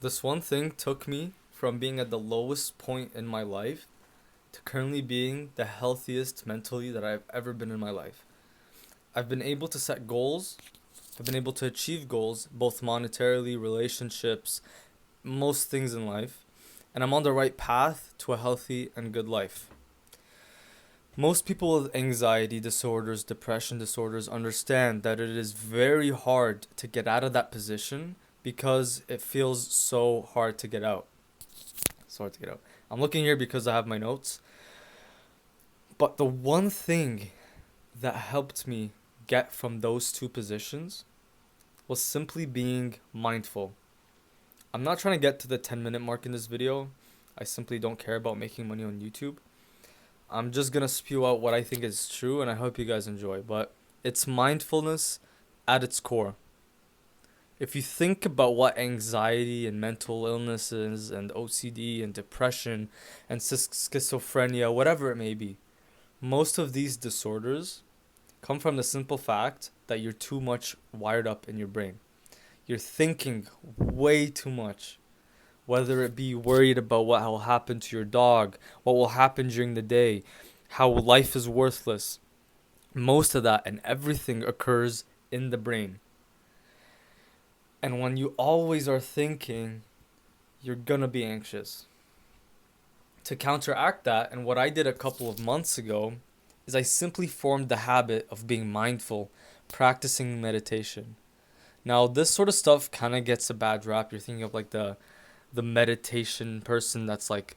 This one thing took me from being at the lowest point in my life to currently being the healthiest mentally that I've ever been in my life. I've been able to set goals, I've been able to achieve goals, both monetarily, relationships, most things in life, and I'm on the right path to a healthy and good life. Most people with anxiety disorders, depression disorders understand that it is very hard to get out of that position because it feels so hard to get out. So hard to get out. I'm looking here because I have my notes. But the one thing that helped me get from those two positions was simply being mindful. I'm not trying to get to the 10-minute mark in this video. I simply don't care about making money on YouTube. I'm just going to spew out what I think is true, and I hope you guys enjoy. But it's mindfulness at its core. If you think about what anxiety and mental illnesses and OCD and depression and schizophrenia, whatever it may be, most of these disorders come from the simple fact that you're too much wired up in your brain. You're thinking way too much. Whether it be worried about what will happen to your dog, what will happen during the day, how life is worthless. Most of that and everything occurs in the brain. And when you always are thinking, you're gonna be anxious. To counteract that, and what I did a couple of months ago, is I simply formed the habit of being mindful, practicing meditation. Now, this sort of stuff kind of gets a bad rap. You're thinking of like the meditation person that's like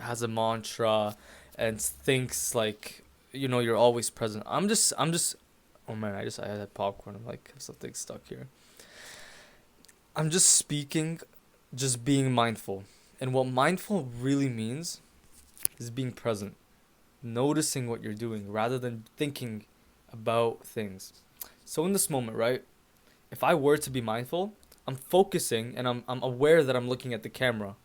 has a mantra and thinks like you're always present. I'm just oh man, I had popcorn. I'm like something stuck here. I'm just speaking, just being mindful. And what mindful really means is being present, noticing what you're doing rather than thinking about things. So in this moment, right, if I were to be mindful, I'm focusing and I'm aware that I'm looking at the camera.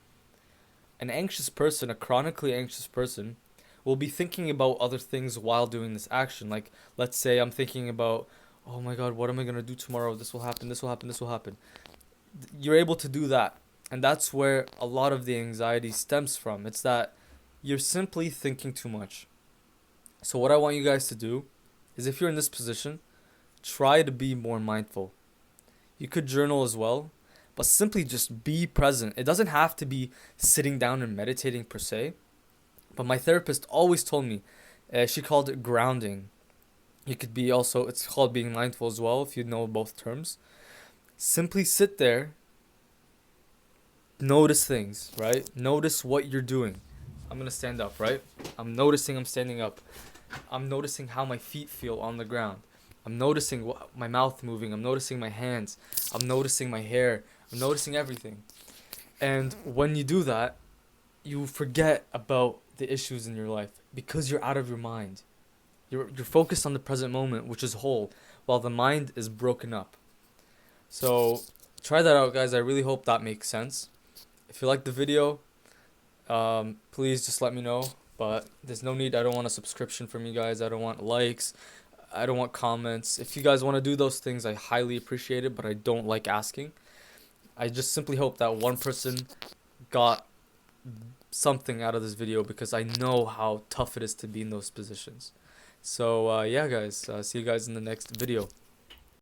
An anxious person, a chronically anxious person, will be thinking about other things while doing this action. Like, let's say I'm thinking about, oh my God, what am I going to do tomorrow? This will happen, this will happen, this will happen. You're able to do that. And that's where a lot of the anxiety stems from. It's that you're simply thinking too much. So what I want you guys to do is, if you're in this position, try to be more mindful. You could journal as well, but simply just be present. It doesn't have to be sitting down and meditating per se. But my therapist always told me, she called it grounding. You could be also, it's called being mindful as well, if you know both terms. Simply sit there, notice things, right? Notice what you're doing. I'm going to stand up, right? I'm noticing I'm standing up. I'm noticing how my feet feel on the ground. I'm noticing my mouth moving. I'm noticing my hands. I'm noticing my hair. I'm noticing everything. And when you do that, you forget about the issues in your life because you're out of your mind. You're focused on the present moment, which is whole, while the mind is broken up. So try that out, guys. I really hope that makes sense. If you like the video, please just let me know. But there's no need. I don't want a subscription from you guys. I don't want likes. I don't want comments. If you guys want to do those things, I highly appreciate it, but I don't like asking. I just simply hope that one person got something out of this video because I know how tough it is to be in those positions. So yeah, guys, see you guys in the next video.